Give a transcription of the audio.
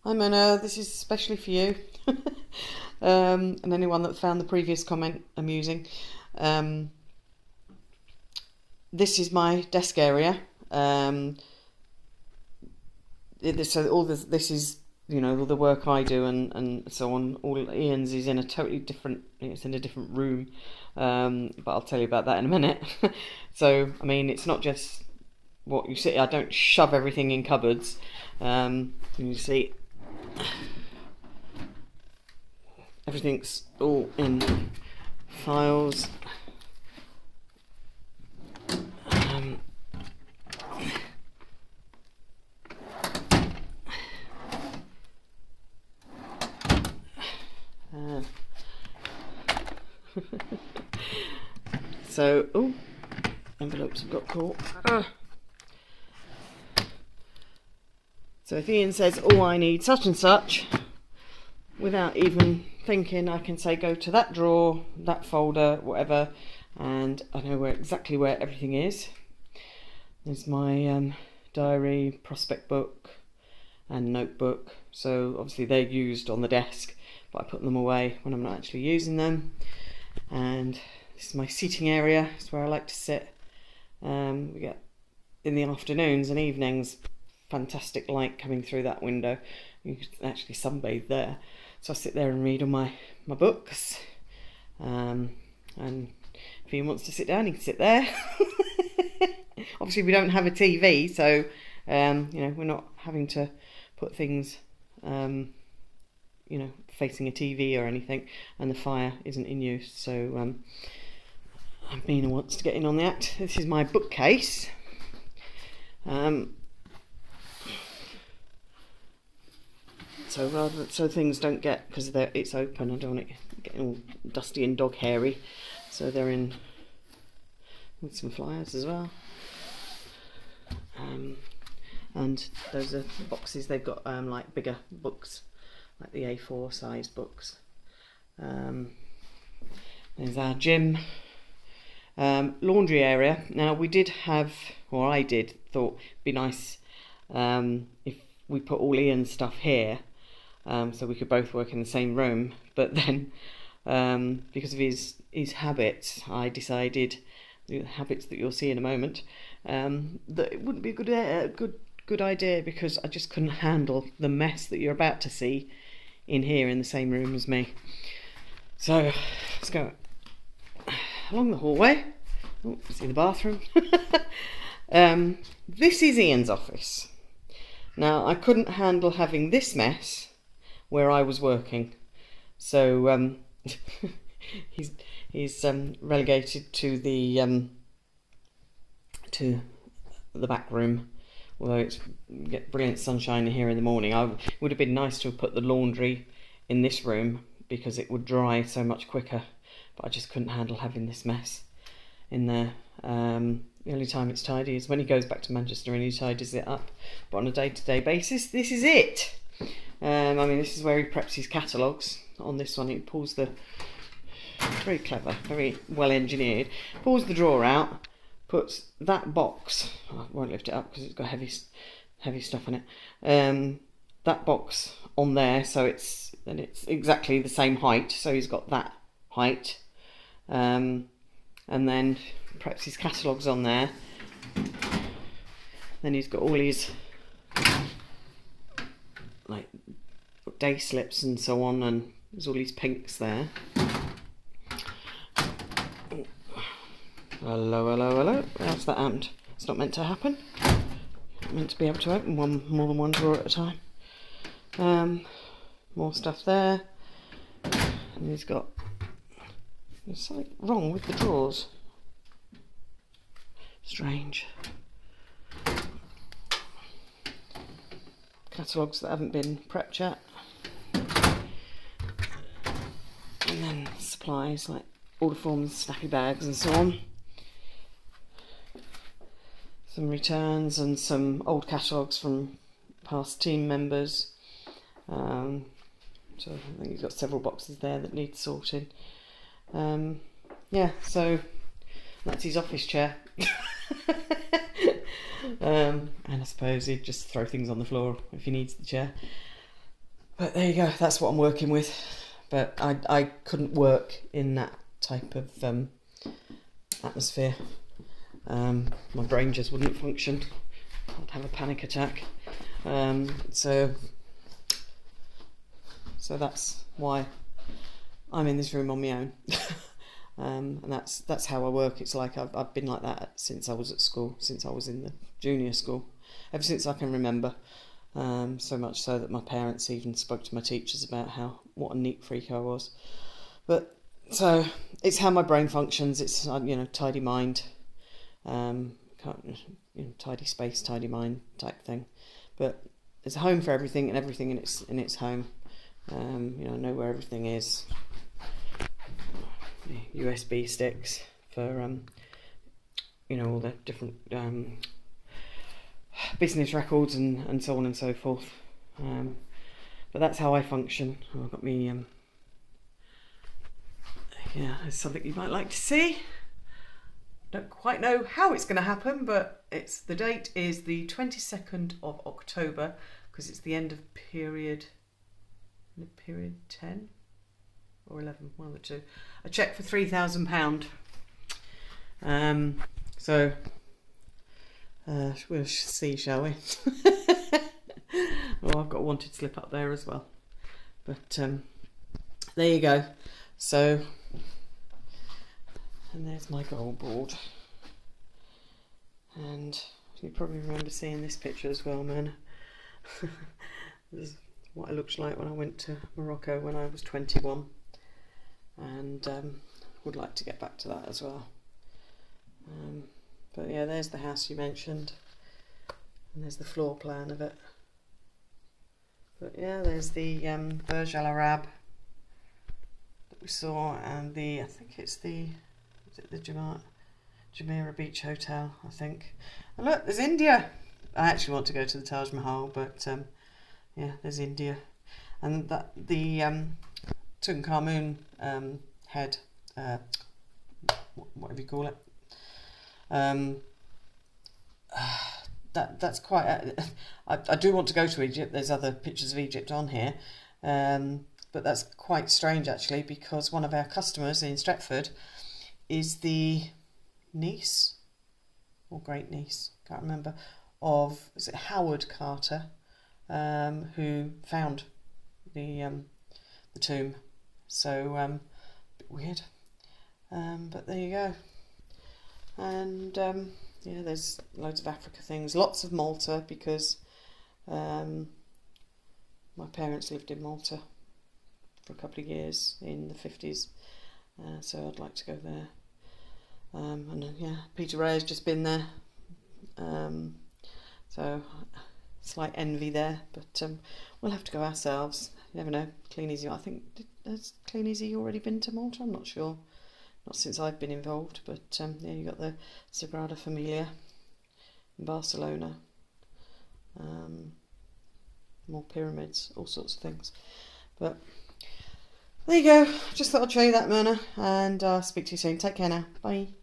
Hi Mona, this is especially for you and anyone that found the previous comment amusing. This is my desk area. So all this is, you know, all the work I do and so on. All Ian's is in a totally different, it's in a different room, but I'll tell you about that in a minute. So, I mean, it's not just what you see. I don't shove everything in cupboards. You see, everything's all in files. So, oh, envelopes have got caught. So if Ian says, oh, I need such and such, without even thinking, I can say, go to that drawer, that folder, whatever, and I know exactly where everything is. There's my diary, prospect book, and notebook. So obviously they're used on the desk, but I put them away when I'm not actually using them. And this is my seating area. It's where I like to sit. We get, in the afternoons and evenings, fantastic light coming through that window. You can actually sunbathe there. So I sit there and read all my books. And if he wants to sit down, he can sit there. Obviously we don't have a TV, so you know, we're not having to put things you know, facing a TV or anything, and the fire isn't in use. So Mina wants to get in on the act. This is my bookcase. So things don't get, because it's open, I don't want it getting all dusty and dog hairy. So they're in with some flyers as well. And those are boxes. They've got like bigger books, like the A4 size books. There's our gym. Laundry area. Now we did have, or I did, thought it'd be nice if we put all Ian's stuff here, so we could both work in the same room. But then because of his habits, I decided, the habits that you'll see in a moment, that it wouldn't be a good idea, because I just couldn't handle the mess that you're about to see in here in the same room as me. So let's go along the hallway. Oh, see the bathroom. This is Ian's office. Now I couldn't handle having this mess where I was working, so he's relegated to the back room. Although it's get brilliant sunshine here in the morning, it would have been nice to have put the laundry in this room, because it would dry so much quicker. But I just couldn't handle having this mess in there. The only time it's tidy is when he goes back to Manchester and he tidies it up. But on a day-to-day basis, this is it. I mean, this is where he preps his catalogues. On this one, he pulls the, very clever, very well engineered, pulls the drawer out, puts that box, I won't lift it up because it's got heavy stuff in it, that box on there, so it's exactly the same height, so he's got that height, and then preps his catalogues on there. Then he's got all his like day slips and so on, and there's all these pinks there. Hello, hello, hello. How's that happened? It's not meant to happen. Not meant to be able to open more than one drawer at a time. More stuff there. And he's got, there's something wrong with the drawers. Strange. Catalogues that haven't been prepped yet. And then supplies like order forms, snappy bags and so on. Some returns and some old catalogues from past team members. So I think he's got several boxes there that need sorting. Yeah, so that's his office chair. And I suppose he'd just throw things on the floor if he needs the chair. But there you go, that's what I'm working with. But I couldn't work in that type of atmosphere. My brain just wouldn't function. I'd have a panic attack. So that's why I'm in this room on my own. And that's how I work. It's like I've been like that since I was at school, since I was in the junior school, ever since I can remember. So much so that my parents even spoke to my teachers about what a neat freak I was. But so it's how my brain functions. It's tidy mind, tidy space, tidy mind type thing. But there's a home for everything, and everything in its home. I know where everything is. USB sticks for all the different business records and so on and so forth. But that's how I function. I've got me it's something you might like to see. Don't quite know how it's going to happen, but the date is the 22nd of October, because it's the end of period 10 or 11, one of the two. A cheque for £3,000. So we'll see, shall we? Oh, I've got a wanted slip up there as well. But there you go. So, and there's my goal board. And you probably remember seeing this picture as well, man. This is what it looks like when I went to Morocco when I was 21. And would like to get back to that as well. But yeah, there's the house you mentioned, and there's the floor plan of it. But yeah, there's the Burj Al Arab that we saw, and I think it's the Jumeirah Beach Hotel, I think. And look, there's India. I actually want to go to the Taj Mahal, but yeah, there's India, and the Tutankhamun head, whatever you call it. That's quite. I do want to go to Egypt. There's other pictures of Egypt on here, but that's quite strange actually, because one of our customers in Stretford is the niece or great niece, can't remember, is it Howard Carter, who found the tomb. So a bit weird, but there you go. And yeah, there's loads of Africa things, lots of Malta, because my parents lived in Malta for a couple of years in the 50s, so I'd like to go there. And yeah, Peter Ray has just been there, so slight envy there, but we'll have to go ourselves. You never know. Clean Easy, I think, has Clean Easy already been to Malta? I'm not sure. Not since I've been involved, but yeah, you got the Sagrada Familia in Barcelona, more pyramids, all sorts of things. But there you go. Just thought I'd show you that, Myrna, and I'll speak to you soon. Take care now. Bye.